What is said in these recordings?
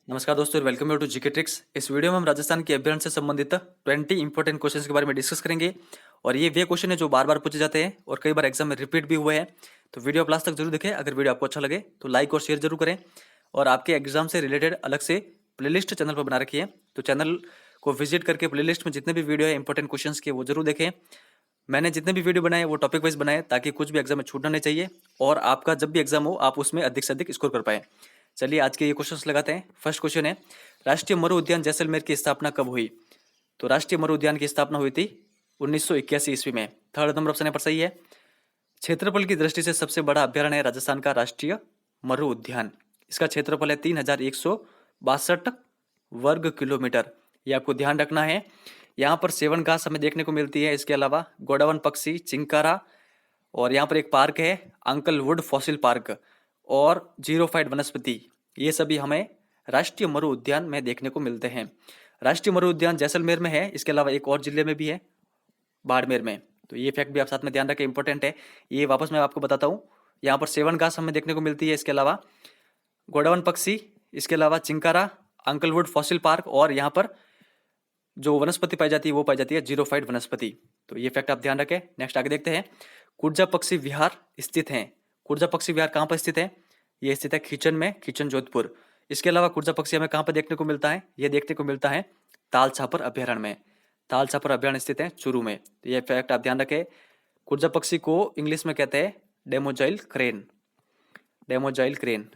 नमस्कार दोस्तों, welcome you to GK tricks. इस वीडियो में हम राजस्थान के अभ्यारण्य से संबंधित 20 इंपॉर्टेंट क्वेश्चंस के बारे में डिस्कस करेंगे। और ये वे क्वेश्चन है जो बार बार पूछे जाते हैं और कई बार एग्जाम में रिपीट भी हुए हैं। तो वीडियो आप लास्ट तक जरूर देखें। अगर वीडियो आपको अच्छा लगे तो लाइक और शेयर जरूर करें। और आपके एग्जाम से रिलेटेड अलग से प्लेलिस्ट चैनल पर बना रखी है, तो चैनल को विजिट करके प्लेलिस्ट में जितने भी वीडियो है इंपॉर्टेंट क्वेश्चंस के वो जरूर देखें। मैंने जितने भी वीडियो बनाए वो टॉपिक वाइज बनाए ताकि कुछ भी एग्जाम में छूटना नहीं चाहिए और आपका जब भी एग्जाम हो आप उसमें अधिक से अधिक स्कोर कर पाए। चलिए आज के ये क्वेश्चंस लगाते हैं। फर्स्ट क्वेश्चन है, राष्ट्रीय मरु उद्यान जैसलमेर की स्थापना कब हुई? तो राष्ट्रीय मरु उद्यान की स्थापना हुई थी 1981 ईस्वी में। थर्ड नंबर ऑप्शन पर सही है। क्षेत्रफल की दृष्टि से सबसे बड़ा अभ्यारण्य है राजस्थान का राष्ट्रीय मरु उद्यान। इसका क्षेत्रफल है 3162 वर्ग किलोमीटर। ये आपको ध्यान रखना है। यहाँ पर सेवन घास हमें देखने को मिलती है। इसके अलावा गोडावन पक्षी, चिंकारा, और यहाँ पर एक पार्क है अंकल वुड फॉसिल पार्क, और जीरोफाइट वनस्पति, ये सभी हमें राष्ट्रीय मरु उद्यान में देखने को मिलते हैं। राष्ट्रीय मरु उद्यान जैसलमेर में है। इसके अलावा एक और जिले में भी है, बाड़मेर में। तो ये फैक्ट भी आप साथ में ध्यान रखें, इंपॉर्टेंट है। ये वापस मैं आपको बताता हूँ। यहाँ पर सेवन घास हमें देखने को मिलती है। इसके अलावा गोडावन पक्षी, इसके अलावा चिंकारा, अंकलवुड फॉसिल पार्क, और यहाँ पर जो वनस्पति पाई जाती है वो पाई जाती है जीरोफाइट वनस्पति। तो ये फैक्ट आप ध्यान रखें। नेक्स्ट आगे देखते हैं। कुर्जा पक्षी विहार स्थित है। कुर्जा पक्षी विहार कहाँ पर स्थित है? ये स्थित है खीचन में, खीचन जोधपुर। इसके अलावा कुर्जा पक्षी हमें कहाँ पर देखने को मिलता है? ये देखने को मिलता है ताल छापर अभ्यारण्य में। ताल छापर अभ्यारण्य स्थित है चूरू में। तो ये फैक्ट आप ध्यान रखें। कुर्जा पक्षी को इंग्लिश में कहते हैं डेमोजाइल क्रेन। डेमोजाइल क्रेन।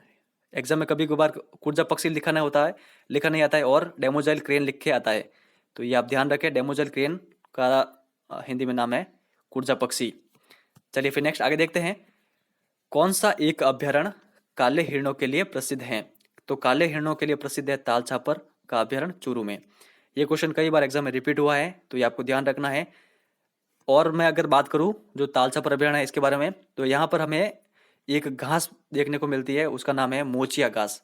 एग्जाम में कभी कभार कुर्जा पक्षी लिखा नहीं होता है, लिखा नहीं आता है, और डेमोजाइल क्रेन लिख के आता है। तो ये आप ध्यान रखें, डेमोजाइल क्रेन का हिंदी में नाम है कुर्जा पक्षी। चलिए फिर नेक्स्ट आगे देखते हैं। कौन सा एक अभ्यारण्य काले हिरणों के लिए प्रसिद्ध है? तो काले हिरणों के लिए प्रसिद्ध है ताल छापर का अभ्यारण्य चूरू में। ये क्वेश्चन कई बार एग्जाम में रिपीट हुआ है, तो ये आपको ध्यान रखना है। और मैं अगर बात करूं जो ताल छापर अभ्यारण्य है इसके बारे में, तो यहाँ पर हमें एक घास देखने को मिलती है, उसका नाम है मोचिया घास।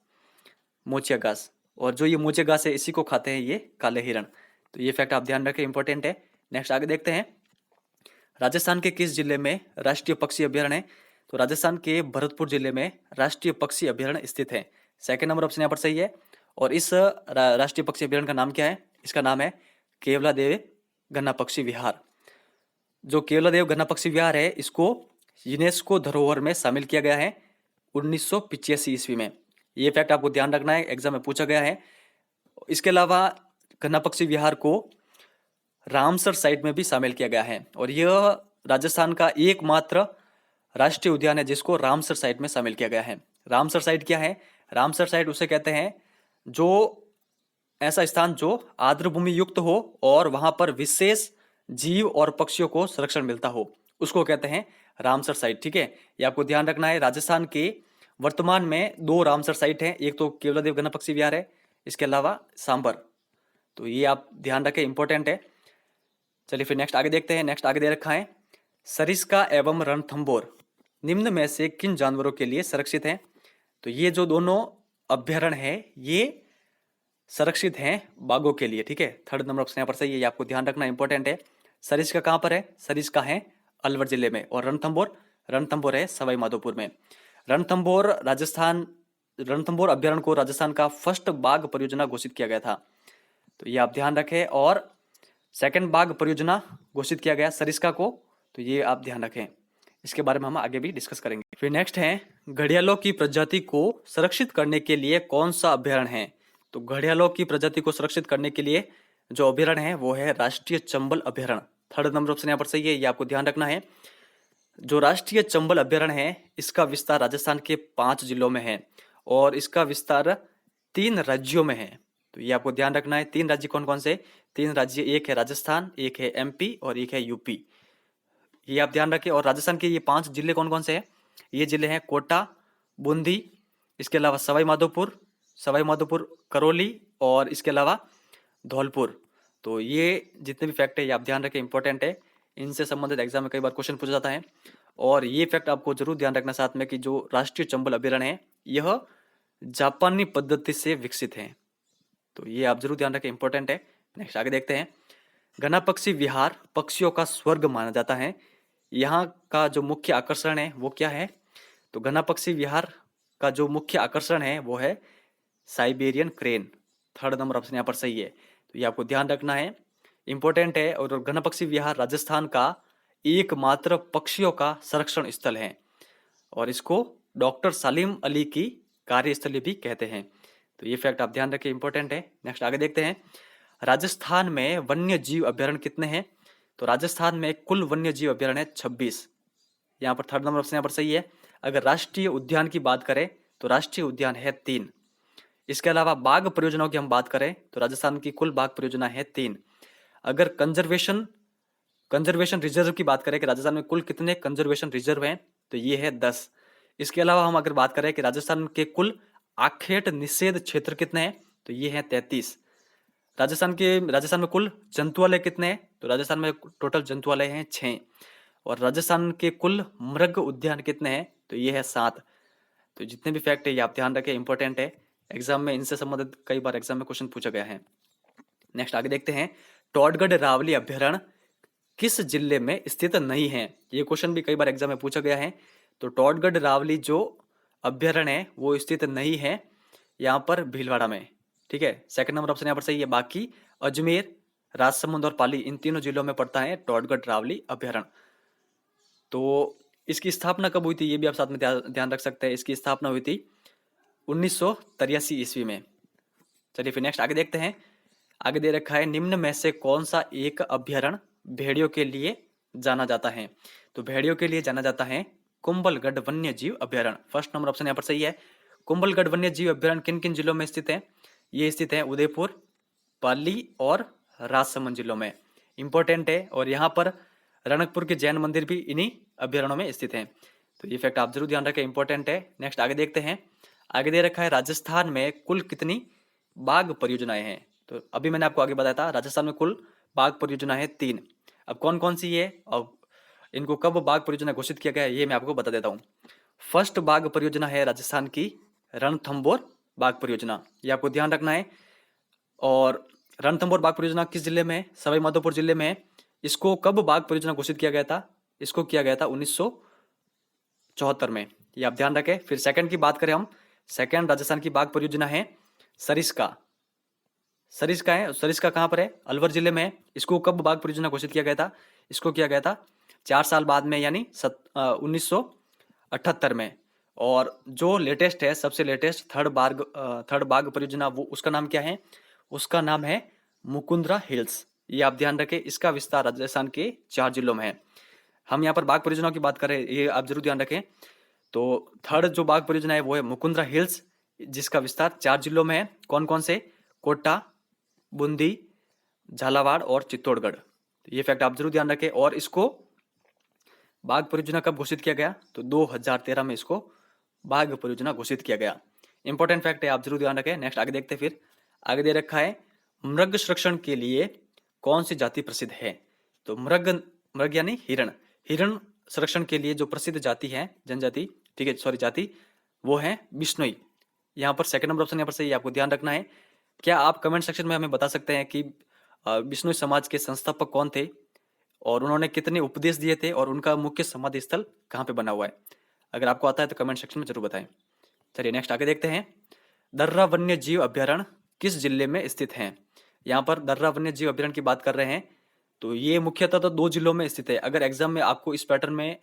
मोचिया घास, और जो ये मोचिया घास है इसी को खाते हैं ये काले हिरण। तो ये फैक्ट आप ध्यान रखें, इंपॉर्टेंट है। नेक्स्ट आगे देखते हैं। राजस्थान के किस जिले में राष्ट्रीय पक्षी अभ्यारण्य है? तो राजस्थान के भरतपुर जिले में राष्ट्रीय पक्षी अभ्यारण्य स्थित है। सेकंड नंबर ऑप्शन यहाँ पर सही है। और इस राष्ट्रीय पक्षी अभ्यारण्य का नाम क्या है? इसका नाम है केवलादेव गन्ना पक्षी विहार। जो केवलादेव गन्ना पक्षी विहार है इसको यूनेस्को धरोहर में शामिल किया गया है 1985 ईस्वी में। ये फैक्ट आपको ध्यान रखना है, एग्जाम में पूछा गया है। इसके अलावा गन्ना पक्षी विहार को रामसर साइट में भी शामिल किया गया है, और यह राजस्थान का एकमात्र राष्ट्रीय उद्यान है जिसको रामसर साइट में शामिल किया गया है। रामसर साइट क्या है? रामसर साइट उसे कहते हैं जो ऐसा स्थान जो आर्द्र भूमि युक्त हो और वहां पर विशेष जीव और पक्षियों को संरक्षण मिलता हो, उसको कहते हैं रामसर साइट। ठीक है, ये आपको ध्यान रखना है। राजस्थान के वर्तमान में 2 रामसर साइट हैं, एक तो केवलादेव गन्ना पक्षी विहार है, इसके अलावा सांबर। तो ये आप ध्यान रखें, इंपॉर्टेंट है। चलिए फिर नेक्स्ट आगे देखते हैं। नेक्स्ट आगे दे रखा है, सरिस्का एवं रणथंभौर निम्न में से किन जानवरों के लिए सुरक्षित हैं? तो ये जो दोनों अभ्यारण्य है ये सुरक्षित हैं बाघों के लिए। ठीक है, थर्ड नंबर ऑप्शन यहाँ पर सही है, ये आपको ध्यान रखना इंपॉर्टेंट है। सरिस्का कहाँ पर है? सरिस्का है अलवर जिले में। और रणथंभौर, रणथंभौर है सवाई माधोपुर में। रणथंभौर राजस्थान, रणथंभौर अभ्यारण्य को राजस्थान का फर्स्ट बाघ परियोजना घोषित किया गया था। तो ये आप ध्यान रखें। और सेकंड बाघ परियोजना घोषित किया गया सरिस्का को, तो ये आप ध्यान रखें। इसके बारे में हम आगे भी डिस्कस करेंगे। फिर नेक्स्ट है, घड़ियालों की प्रजाति को सुरक्षित करने के लिए कौन सा अभ्यारण्य है? तो घड़ियालों की प्रजाति को सुरक्षित करने के लिए जो अभ्यारण्य है वो है राष्ट्रीय चंबल अभ्यारण्य। थर्ड नंबर ऑप्शन यहाँ पर सही है, ये आपको ध्यान रखना है। जो राष्ट्रीय चंबल अभ्यारण्य है इसका विस्तार राजस्थान के 5 जिलों में है, और इसका विस्तार 3 राज्यों में है। तो ये आपको ध्यान रखना है। 3 राज्य कौन कौन से? 3 राज्य, एक है राजस्थान, एक है एमपी और एक है यूपी। ये आप ध्यान रखें। और राजस्थान के ये 5 जिले कौन कौन से हैं? ये जिले हैं कोटा, बूंदी, इसके अलावा सवाई माधोपुर, करौली, और इसके अलावा धौलपुर। तो ये जितने भी फैक्ट है ये आप ध्यान रखें, इंपॉर्टेंट है। इनसे संबंधित एग्जाम में कई बार क्वेश्चन पूछा जाता है। और ये फैक्ट आपको जरूर ध्यान रखना साथ में कि जो राष्ट्रीय चंबल अभ्यारण्य है यह जापानी पद्धति से विकसित है। तो ये आप जरूर ध्यान रखें, इंपॉर्टेंट है। नेक्स्ट आगे देखते हैं। गन्ना पक्षी विहार पक्षियों का स्वर्ग माना जाता है। यहाँ का जो मुख्य आकर्षण है वो क्या है? तो गन्ना पक्षी विहार का जो मुख्य आकर्षण है वो है Siberian crane. Third number option यहाँ पर सही है, तो ये आपको ध्यान रखना है, इंपॉर्टेंट है। और गणपक्षी विहार राजस्थान का एकमात्र पक्षियों का संरक्षण स्थल है और इसको डॉक्टर सलीम अली की कार्यस्थली भी कहते हैं। तो ये फैक्ट आप ध्यान रखें, इंपॉर्टेंट है। नेक्स्ट आगे देखते हैं, राजस्थान में वन्य जीव अभ्यारण्य कितने हैं? तो राजस्थान में कुल वन्य जीव अभ्यारण्य 26। यहाँ पर थर्ड नंबर ऑप्शन यहाँ पर सही है। अगर राष्ट्रीय उद्यान की बात करें तो राष्ट्रीय उद्यान है 3। इसके अलावा बाघ परियोजनाओं की हम बात करें तो राजस्थान की कुल बाघ परियोजना है 3। अगर कंजर्वेशन रिजर्व की बात करें कि राजस्थान में कुल कितने कंजर्वेशन रिजर्व हैं, तो ये है 10। इसके अलावा हम अगर बात करें कि राजस्थान के कुल आखेट निषेध क्षेत्र कितने हैं, तो ये है 33। राजस्थान में कुल जंतुआलय कितने हैं, तो राजस्थान में टोटल जंतुआलय हैं 6। और राजस्थान के कुल मृग उद्यान कितने हैं, तो ये है 7। तो जितने भी फैक्ट है ये आप ध्यान रखें, इंपॉर्टेंट है, एग्जाम में इनसे संबंधित कई बार एग्जाम में क्वेश्चन पूछा गया है। नेक्स्ट आगे देखते हैं, टोडगढ़ रावली अभ्यारण्य किस जिले में स्थित नहीं है? ये क्वेश्चन भी कई बार एग्जाम में पूछा गया है। तो टोडगढ़ रावली जो अभ्यारण्य है वो स्थित नहीं है यहाँ पर भीलवाड़ा में, ठीक है। सेकंड नंबर ऑप्शन यहाँ पर सही है। बाकी अजमेर, राजसमंद और पाली, इन तीनों जिलों में पड़ता है टोडगढ़ रावली अभ्यारण्य। तो इसकी स्थापना कब हुई थी ये भी आप साथ में ध्यान रख सकते हैं। इसकी स्थापना हुई थी 1983 ईस्वी में। चलिए फिर नेक्स्ट आगे देखते हैं। आगे दे रखा है, निम्न में से कौन सा एक अभ्यारण्य भेड़ियों के लिए जाना जाता है? तो भेड़ियों के लिए जाना जाता है कुंभलगढ़ वन्य जीव अभ्यारण्य। फर्स्ट नंबर ऑप्शन यहाँ पर सही है। कुंभलगढ़ वन्य जीव अभ्यारण्य किन किन जिलों में स्थित है? ये स्थित है उदयपुर, पाली और राजसमंद जिलों में, इंपॉर्टेंट है। और यहाँ पर रणकपुर के जैन मंदिर भी इन्हीं अभ्यारण्यों में स्थित है। तो ये फैक्ट आप जरूर ध्यान रखें, इंपॉर्टेंट है। नेक्स्ट आगे देखते हैं। आगे दे रखा है, राजस्थान में कुल कितनी बाघ परियोजनाएं हैं? तो अभी मैंने आपको आगे बताया था राजस्थान में कुल बाघ परियोजना है 3। अब कौन कौन सी है और इनको कब बाघ परियोजना घोषित किया गया है ये मैं आपको बता देता हूँ। फर्स्ट बाघ परियोजना है राजस्थान की रणथंभौर बाघ परियोजना, ये आपको ध्यान रखना है। और रणथंभौर बाघ परियोजना किस जिले में है? सवाई माधोपुर जिले में है। इसको कब बाघ परियोजना घोषित किया गया था? इसको किया गया था 1974 में, ये आप ध्यान रखें। फिर सेकंड की बात करें हम, सेकंड राजस्थान की बाघ परियोजना है सरिस्का। सरिस्का है, सरिस्का कहाँ पर है? अलवर जिले में है। इसको कब बाघ परियोजना घोषित किया गया था? इसको किया गया था 4 साल बाद में, यानी 1978 में। और जो लेटेस्ट है, सबसे लेटेस्ट थर्ड बाघ परियोजना, वो उसका नाम क्या है? उसका नाम है मुकुंदरा हिल्स, ये आप ध्यान रखें। इसका विस्तार राजस्थान के 4 जिलों में है। हम यहाँ पर बाघ परियोजनाओं की बात करें, ये आप जरूर ध्यान रखें। तो थर्ड जो बाघ परियोजना है वो है मुकुंदरा हिल्स, जिसका विस्तार 4 जिलों में है। कौन कौन से? कोटा, बूंदी, झालावाड़ और चित्तौड़गढ़। तो ये फैक्ट आप जरूर ध्यान रखें। और इसको बाघ परियोजना कब घोषित किया गया? तो 2013 में इसको बाघ परियोजना घोषित किया गया। इंपॉर्टेंट फैक्ट है, आप जरूर ध्यान रखें। नेक्स्ट आगे देखते हैं। फिर आगे दे रखा है, मृग संरक्षण के लिए कौन सी जाति प्रसिद्ध है? तो मृग यानी हिरण संरक्षण के लिए जो प्रसिद्ध जाति है, जनजाति, ठीक है, सॉरी जाति, वो है बिश्नोई। यहाँ पर सेकंड नंबर ऑप्शन यहाँ पर सही है, आपको ध्यान रखना है। क्या आप कमेंट सेक्शन में हमें बता सकते हैं कि बिश्नोई समाज के संस्थापक कौन थे और उन्होंने कितने उपदेश दिए थे और उनका मुख्य समाधि स्थल कहाँ पे बना हुआ है? अगर आपको आता है तो कमेंट सेक्शन में जरूर बताएं। चलिए नेक्स्ट आगे देखते हैं। दर्रा वन्य जीव अभ्यारण्य किस जिले में स्थित है? यहाँ पर दर्रा वन्य जीव अभ्यारण्य की बात कर रहे हैं, तो ये मुख्यतः तो 2 जिलों में स्थित है। अगर एग्जाम में आपको इस पैटर्न में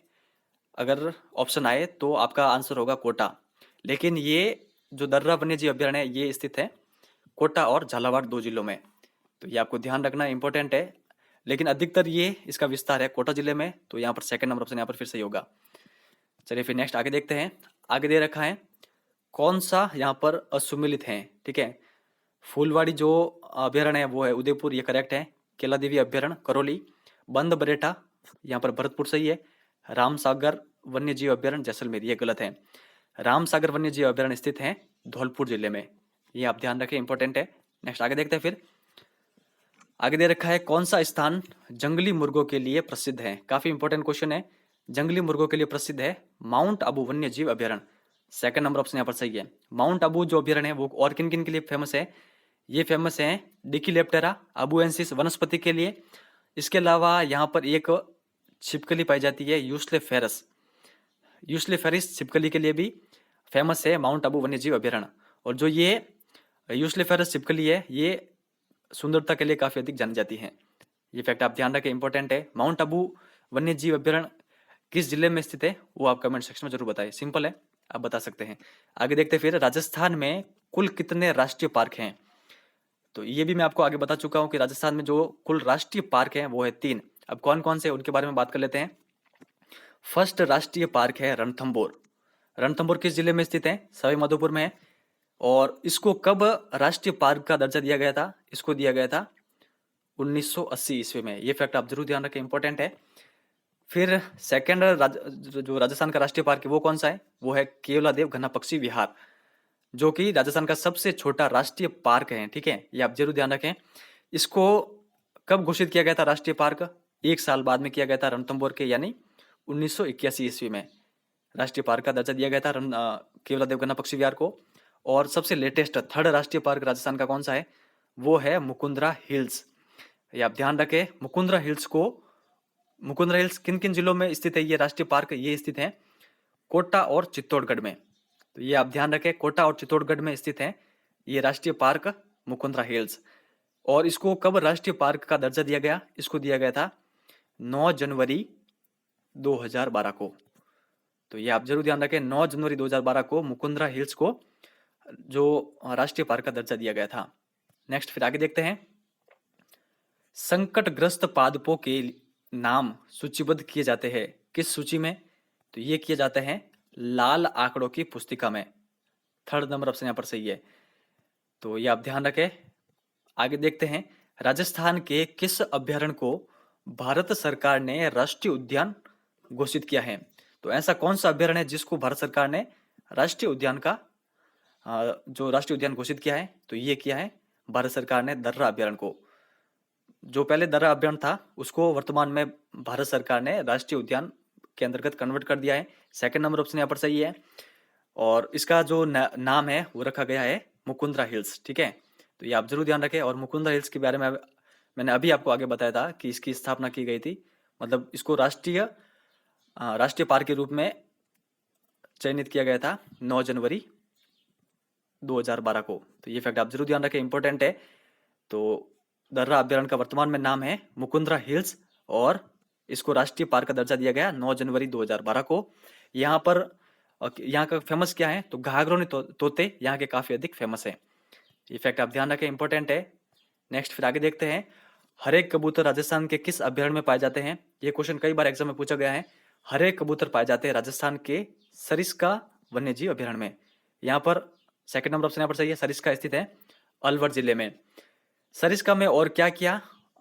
अगर ऑप्शन आए तो आपका आंसर होगा कोटा, लेकिन ये जो दर्रा वन्य जीव अभ्यारण्य है ये स्थित है कोटा और झालावाड़ 2 जिलों में। तो ये आपको ध्यान रखना इंपॉर्टेंट है, लेकिन अधिकतर ये इसका विस्तार है कोटा जिले में। तो यहाँ पर सेकंड नंबर ऑप्शन यहाँ पर फिर सही होगा। चलिए फिर नेक्स्ट आगे देखते हैं। आगे दे रखा है, कौन सा यहाँ पर असुमिलित है? ठीक है, फूलवाड़ी जो अभ्यारण्य है वो है उदयपुर, ये करेक्ट है। केला देवी अभ्यारण्य करौली, बंद बरेटा यहाँ पर भरतपुर सही है। रामसागर वन्य जीव अभ्यारण्य जैसलमेर, ये गलत है। रामसागर वन्य जीव अभ्यारण्य स्थित है धौलपुर जिले में, ये आप ध्यान रखें, इंपॉर्टेंट है। नेक्स्ट आगे देखते हैं। फिर आगे दे रखा है, कौन सा स्थान जंगली मुर्गों के लिए प्रसिद्ध है? काफी इंपॉर्टेंट क्वेश्चन है। जंगली मुर्गों के लिए प्रसिद्ध है माउंट आबू वन्य जीव अभ्यारण्य। सेकंड नंबर ऑप्शन यहाँ पर सही है। माउंट आबू जो अभ्यारण्य है वो और किन किन के लिए फेमस है? ये फेमस है डिकिलेप्टेरा अबुएंसिस वनस्पति के लिए। इसके अलावा यहाँ पर एक छिपकली पाई जाती है यूस्लेफेरस छिपकली के लिए भी फेमस है माउंट आबू वन्यजीव अभ्यारण्य। और जो ये यूसली फेरस छिपकली है, ये सुंदरता के लिए काफी अधिक जानी जाती है। ये फैक्ट आप ध्यान रखें, इंपॉर्टेंट है। माउंट आबू वन्य जीव अभ्यारण्य किस जिले में स्थित है, वो आप कमेंट सेक्शन में जरूर बताएं। सिंपल है, आप बता सकते हैं। आगे देखते हैं, फिर राजस्थान में कुल कितने राष्ट्रीय पार्क हैं? तो ये भी मैं आपको आगे बता चुका हूं कि राजस्थान में जो कुल राष्ट्रीय पार्क हैं वो है 3। अब कौन कौन से, उनके बारे में बात कर लेते हैं। फर्स्ट राष्ट्रीय पार्क है रणथंबोर। रणथंबोर किस जिले में स्थित है? सवाई माधोपुर में है। और इसको कब राष्ट्रीय पार्क का दर्जा दिया गया था? इसको दिया गया था 1980 ईस्वी में। ये फैक्ट आप जरूर ध्यान रखें, इंपॉर्टेंट है। फिर सेकंड जो राजस्थान का राष्ट्रीय पार्क है वो कौन सा है? वो है केवलादेव घना पक्षी विहार, जो कि राजस्थान का सबसे छोटा राष्ट्रीय पार्क है। ठीक है, ये आप जरूर ध्यान रखें। इसको कब घोषित किया गया था राष्ट्रीय पार्क? 1 साल बाद में किया गया था रणथंबोर के, यानी 1981 ईस्वी में राष्ट्रीय पार्क का दर्जा दिया गया था केवलादेव घना पक्षी विहार को। और सबसे लेटेस्ट थर्ड राष्ट्रीय पार्क राजस्थान का कौन सा है? वो है मुकुंदरा हिल्स। ये आप ध्यान रखें, मुकुंदरा हिल्स किन किन जिलों में स्थित है? ये राष्ट्रीय पार्क ये स्थित है कोटा और चित्तौड़गढ़ में। तो ये आप ध्यान रखें, कोटा और चित्तौड़गढ़ में स्थित है ये राष्ट्रीय पार्क मुकुंदरा हिल्स। और इसको कब राष्ट्रीय पार्क का दर्जा दिया गया? इसको दिया गया था 9 जनवरी 2012 को। तो ये आप जरूर ध्यान रखें, 9 जनवरी 2012 को मुकुंदरा हिल्स को जो राष्ट्रीय पार्क का दर्जा दिया गया था। नेक्स्ट फिर आगे देखते हैं, संकटग्रस्त पादपों के नाम सूचीबद्ध किए जाते हैं किस सूची में? तो ये किए जाते हैं लाल आंकड़ों की पुस्तिका में। थर्ड नंबर ऑप्शन यहाँ पर सही है, तो ये आप ध्यान रखें। आगे देखते हैं, राजस्थान के किस अभ्यारण्य को भारत सरकार ने राष्ट्रीय उद्यान घोषित किया है? तो ऐसा कौन सा अभ्यारण्य है जिसको भारत सरकार ने राष्ट्रीय उद्यान का जो राष्ट्रीय उद्यान घोषित किया है? तो ये किया है भारत सरकार ने दर्रा अभ्यारण्य को। जो पहले दर्रा अभ्यारण्य था उसको वर्तमान में भारत सरकार ने राष्ट्रीय उद्यान के अंतर्गत कन्वर्ट कर दिया है। सेकंड नंबर ऑप्शन यहाँ पर सही है। और इसका जो नाम है वो रखा गया है मुकुंदरा हिल्स। ठीक है, तो ये आप जरूर ध्यान रखें। और मुकुंदरा हिल्स के बारे में मैंने अभी आपको आगे बताया था कि इसकी स्थापना की गई थी, मतलब इसको राष्ट्रीय पार्क के रूप में चयनित किया गया था 9 जनवरी 2012 को। तो ये फैक्ट आप जरूर ध्यान रखें, इंपॉर्टेंट है। तो दर्रा अभ्यारण्य का वर्तमान में नाम है मुकुंदरा हिल्स और इसको राष्ट्रीय पार्क का दर्जा दिया गया 9 जनवरी 2012 को। यहाँ का फेमस क्या है? तो घाघरों तोते यहाँ के काफी अधिक फेमस है। ये फैक्ट आप ध्यान रखें, इंपॉर्टेंट है। नेक्स्ट फिर आगे देखते हैं, हरेक कबूतर राजस्थान के किस अभ्यारण्य में पाए जाते हैं? ये क्वेश्चन कई बार एग्जाम में पूछा गया है। हरेक कबूतर पाए जाते हैं राजस्थान के सरिस्का वन्य जीव अभ्यारण्य में। यहाँ पर सेकंड नंबर ऑप्शन यहाँ पर सही है, सरिस्का स्थित है अलवर जिले में। सरिस्का में और क्या क्या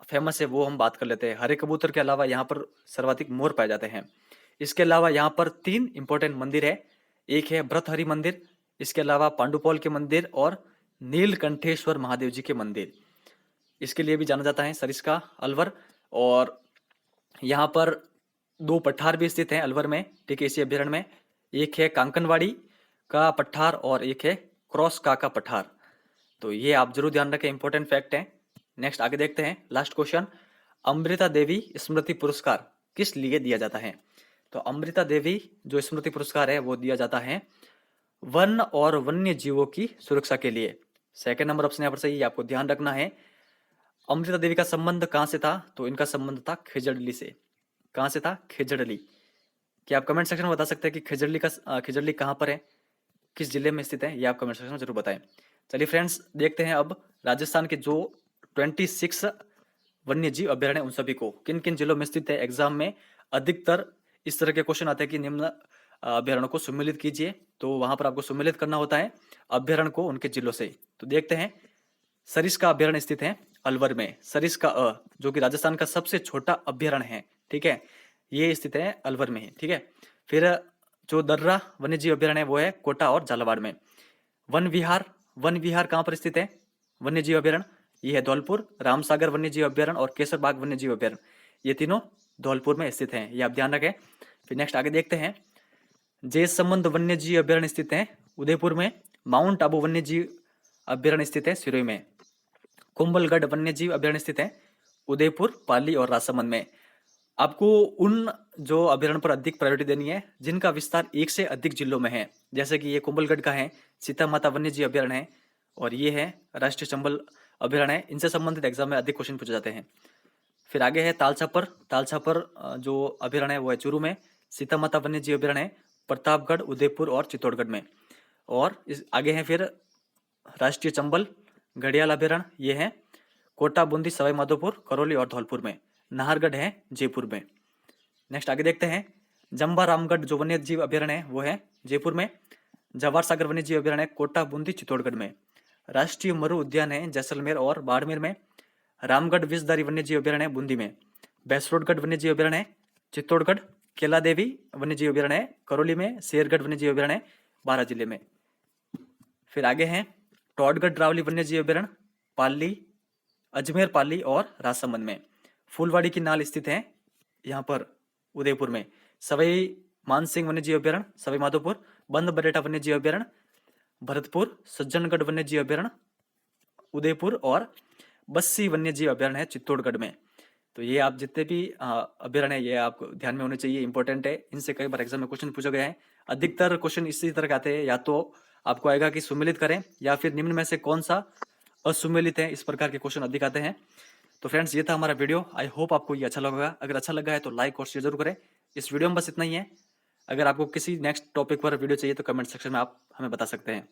फेमस है वो हम बात कर लेते हैं। हरे कबूतर के अलावा यहाँ पर सर्वाधिक मोर पाए जाते हैं। इसके अलावा यहाँ पर 3 इंपॉर्टेंट मंदिर है। एक है भ्रतहरि मंदिर, इसके अलावा पांडुपौल के मंदिर और नीलकंठेश्वर महादेव जी के मंदिर, इसके लिए भी जाना जाता है सरिस्का अलवर। और यहाँ पर 2 पठार भी स्थित हैं अलवर में, ठीक है, इसी अभ्यारण्य में। एक है कांकनवाड़ी का पठार और एक है क्रॉस का पठार। तो ये आप जरूर ध्यान रखें, इंपॉर्टेंट फैक्ट है। नेक्स्ट आगे देखते हैं, लास्ट क्वेश्चन, अमृता देवी स्मृति पुरस्कार किस लिए दिया जाता है? तो अमृता देवी जो स्मृति पुरस्कार है वो दिया जाता है वन और वन्य जीवों की सुरक्षा के लिए। सेकंड नंबर ऑप्शन यहाँ पर सही है, आपको ध्यान रखना है। अमृता देवी का संबंध कहाँ से था? तो इनका संबंध था खेजड़ली से। कहाँ से था? खेजड़ली। क्या आप कमेंट सेक्शन में बता सकते हैं कि खेजड़ली कहाँ पर है, किस जिले में स्थित है? ये आप कमेंट सेक्शन में जरूर बताएं। चलिए फ्रेंड्स, देखते हैं अब राजस्थान के जो 26 वन्य जीव अभ्यारण्य उन सभी को किन किन जिलों में स्थित है। एग्जाम में अधिकतर इस तरह के क्वेश्चन आते हैं कि निम्न अभ्यारण्य को सम्मिलित कीजिए, तो वहां पर आपको सम्मिलित करना होता है अभ्यारण्य को उनके जिलों से। तो देखते हैं, सरिस्का अभ्यारण्य स्थित है अलवर में, सरिस्का जो कि राजस्थान का सबसे छोटा अभ्यारण्य है, ठीक है, ये स्थित है अलवर में, ठीक है। फिर जो दर्रा वन्य जीव अभ्यारण्य है वो है कोटा और झालावाड़ में। वन विहार कहाँ पर स्थित है? वन्य जीव अभ्यारण्य ये है धौलपुर, रामसागर वन्य जीव अभ्यारण्य और केसरबाग वन्य जीव अभ्यारण्य, ये तीनों धौलपुर में स्थित हैं, ये आप ध्यान रखें। फिर नेक्स्ट आगे देखते हैं, जयसमंद वन्य जीव अभ्यारण्य स्थित है उदयपुर में, माउंट आबू वन्य जीव अभ्यारण्य स्थित है सिरोही में, कुंभलगढ़ वन्य जीव अभ्यारण्य स्थित है उदयपुर, पाली और राजसमंद में। आपको उन जो अभ्यारण्य पर अधिक प्रायोरिटी देनी है जिनका विस्तार 1 से अधिक जिलों में है, जैसे कि ये कुंभलगढ़ का है, सीता माता वन्य जीव अभ्यारण्य है, और ये है राष्ट्रीय चंबल अभयारण्य। इनसे संबंधित एग्जाम में अधिक क्वेश्चन पूछे जाते हैं। फिर आगे है तालछापर। तालछापर जो अभयारण्य है वो है चूरू में। सीता माता वन्य जीव अभयारण्य प्रतापगढ़, उदयपुर और चित्तौड़गढ़ में। और इस आगे है फिर राष्ट्रीय चंबल घड़ियाल अभयारण्य, ये है कोटा, बूंदी, सवाई माधोपुर, करौली और धौलपुर में। नाहरगढ़ है जयपुर में। नेक्स्ट आगे देखते हैं जम्बा रामगढ़ जो वन्य जीव अभयारण्य है वो है जयपुर में। जवाहर सागर वन्य जीव अभयारण्य कोटा, बूंदी, चित्तौड़गढ़ में। राष्ट्रीय मरु उद्यान है जैसलमेर और बाड़मेर में। रामगढ़ विषधारी वन्य जीव अभयारण्य बूंदी में। बैसरोडगढ़ वन्य जीव अभयारण्य चित्तौड़गढ़। केला देवी वन्य जीव अभयारण्य करौली में। शेरगढ़ वन्य जीव अभयारण्य बारां जिले में। फिर आगे हैं टोडगढ़ रावली वन्य जीव अभयारण्य पाली, अजमेर, पाली और राजसमंद में। फूलवाड़ी की नाल स्थित है यहाँ पर उदयपुर में। सवाई मानसिंह वन्य जीव अभयारण्य सवाई माधोपुर। बंद बरेटा वन्य जीव अभयारण्य भरतपुर। सज्जनगढ़ वन्य जीव अभयारण्य उदयपुर और बस्सी वन्य जीव अभयारण्य है चित्तौड़गढ़ में। तो ये आप जितने भी अभयारण्य ये आपको ध्यान में होने चाहिए, इंपॉर्टेंट है। इनसे कई बार एग्जाम में क्वेश्चन पूछा गया है। अधिकतर क्वेश्चन इसी तरह के आते हैं, या तो आपको आएगा कि सुमेलित करें या फिर निम्न में से कौन सा असुमेलित है, इस प्रकार के क्वेश्चन अधिक आते हैं। तो फ्रेंड्स ये था हमारा वीडियो। आई होप आपको ये अच्छा लगा। अगर अच्छा लगा है तो लाइक और शेयर जरूर करें। इस वीडियो में बस इतना ही है। अगर आपको किसी नेक्स्ट टॉपिक पर वीडियो चाहिए तो कमेंट सेक्शन में आप हमें बता सकते हैं।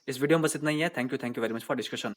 इस वीडियो में बस इतना ही है। Thank you very much for discussion.